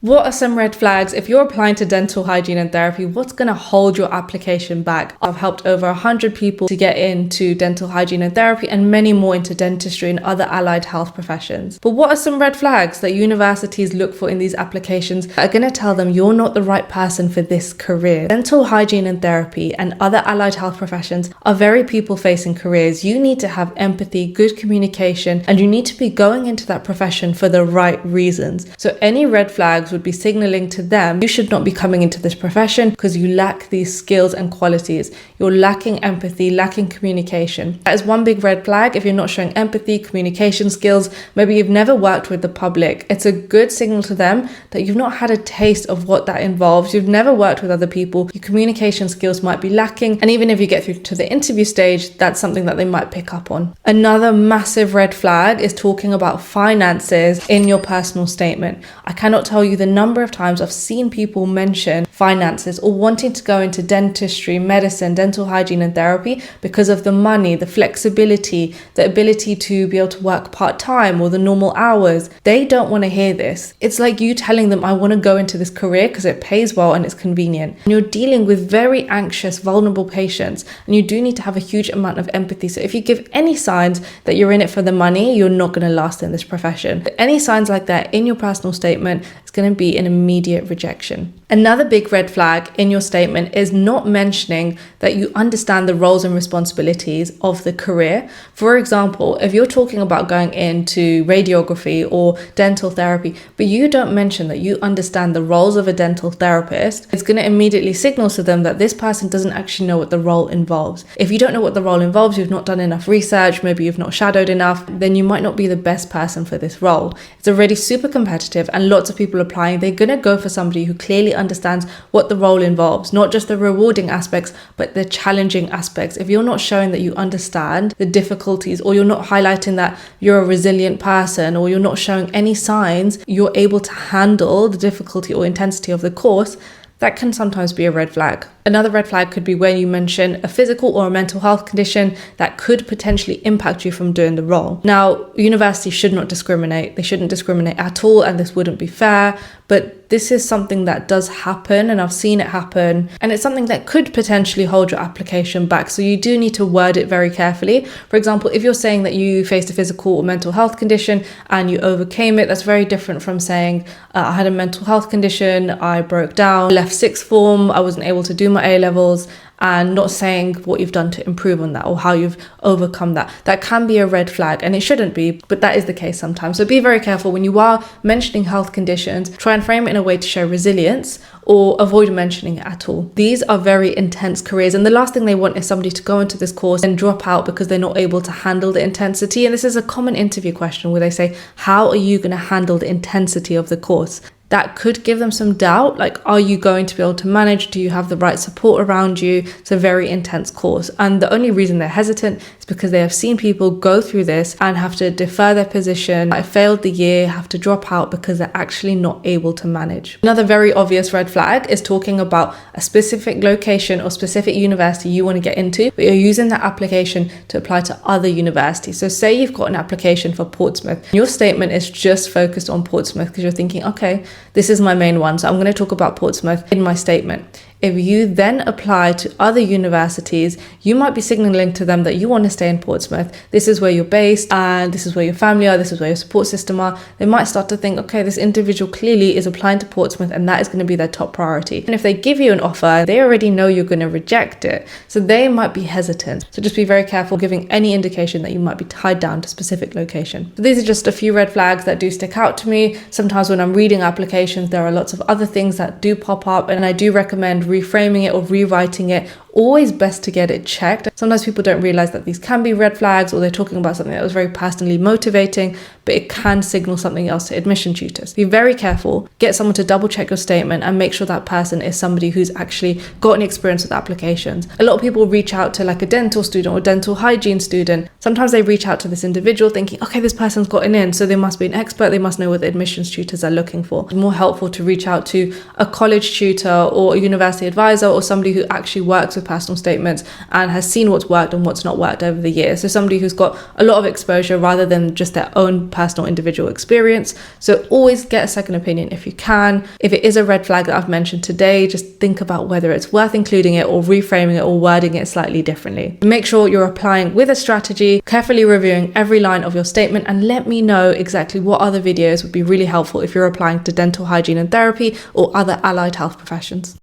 What are some red flags if you're applying to dental hygiene and therapy? What's going to hold your application back? I've helped over 100 people to get into dental hygiene and therapy and many more into dentistry and other allied health professions. But what are some red flags that universities look for in these applications that are going to tell them you're not the right person for this career? Dental hygiene and therapy and other allied health professions are very people-facing careers. You need to have empathy, good communication, and you need to be going into that profession for the right reasons. So any red flags would be signaling to them you should not be coming into this profession because you lack these skills and qualities. You're lacking empathy, lacking communication. That is one big red flag. If you're not showing empathy, communication skills, maybe you've never worked with the public, it's a good signal to them that you've not had a taste of what that involves. You've never worked with other people. Your communication skills might be lacking. And even if you get through to the interview stage, that's something that they might pick up on. Another massive red flag is talking about finances in your personal statement. I cannot tell you the number of times I've seen people mention finances or wanting to go into dentistry, medicine, dental hygiene and therapy because of the money, the flexibility, the ability to be able to work part-time or the normal hours. They don't want to hear this. It's like you telling them, I want to go into this career because it pays well and it's convenient. And you're dealing with very anxious, vulnerable patients, and you do need to have a huge amount of empathy. So if you give any signs that you're in it for the money, you're not going to last in this profession. But any signs like that in your personal statement, it's going to be an immediate rejection. Another big red flag in your statement is not mentioning that you understand the roles and responsibilities of the career. For example, if you're talking about going into radiography or dental therapy, but you don't mention that you understand the roles of a dental therapist, it's going to immediately signal to them that this person doesn't actually know what the role involves. If you don't know what the role involves, you've not done enough research, maybe you've not shadowed enough, then you might not be the best person for this role. It's already super competitive and lots of people applying. They're going to go for somebody who clearly understands what the role involves, not just the rewarding aspects, but the challenging aspects. If you're not showing that you understand the difficulties, or you're not highlighting that you're a resilient person, or you're not showing any signs you're able to handle the difficulty or intensity of the course, that can sometimes be a red flag. Another red flag could be when you mention a physical or a mental health condition that could potentially impact you from doing the role. Now, universities should not discriminate. They shouldn't discriminate at all, and this wouldn't be fair. But this is something that does happen, and I've seen it happen, and it's something that could potentially hold your application back. So you do need to word it very carefully. For example, if you're saying that you faced a physical or mental health condition and you overcame it, that's very different from saying, I had a mental health condition, I broke down, left sixth form, I wasn't able to do my A-levels, and not saying what you've done to improve on that or how you've overcome that. That can be a red flag, and it shouldn't be, but that is the case sometimes. So be very careful when you are mentioning health conditions. Try and frame it in a way to show resilience, or avoid mentioning it at all. These are very intense careers, and the last thing they want is somebody to go into this course and drop out because they're not able to handle the intensity. And this is a common interview question where they say, how are you going to handle the intensity of the course? That could give them some doubt, like, are you going to be able to manage? Do you have the right support around you? It's a very intense course. And the only reason they're hesitant is because they have seen people go through this and have to defer their position, failed the year, have to drop out because they're actually not able to manage. Another very obvious red flag is talking about a specific location or specific university you want to get into, but you're using that application to apply to other universities. So say you've got an application for Portsmouth. Your statement is just focused on Portsmouth because you're thinking, okay, this is my main one, so I'm going to talk about Portsmouth in my statement. If you then apply to other universities, you might be signaling to them that you want to stay in Portsmouth. This is where you're based, and this is where your family are, this is where your support system are. They might start to think, okay, this individual clearly is applying to Portsmouth, and that is going to be their top priority. And if they give you an offer, they already know you're going to reject it. So they might be hesitant. So just be very careful giving any indication that you might be tied down to a specific location. So these are just a few red flags that do stick out to me. Sometimes when I'm reading applications, there are lots of other things that do pop up, and I do recommend reframing it or rewriting it. Always best to get it checked. Sometimes people don't realize that these can be red flags, or they're talking about something that was very personally motivating, but it can signal something else to admission tutors. Be very careful. Get someone to double check your statement and make sure that person is somebody who's actually got an experience with applications. A lot of people reach out to like a dental student or dental hygiene student. Sometimes they reach out to this individual thinking, okay, this person's gotten in, so they must be an expert, they must know what the admissions tutors are looking for. It's more helpful to reach out to a college tutor or a university advisor or somebody who actually works with personal statements and has seen what's worked and what's not worked over the years. So somebody who's got a lot of exposure rather than just their own personal individual experience. So always get a second opinion if you can. If it is a red flag that I've mentioned today, just think about whether it's worth including it or reframing it or wording it slightly differently. Make sure you're applying with a strategy, carefully reviewing every line of your statement, and let me know exactly what other videos would be really helpful if you're applying to dental hygiene and therapy or other allied health professions.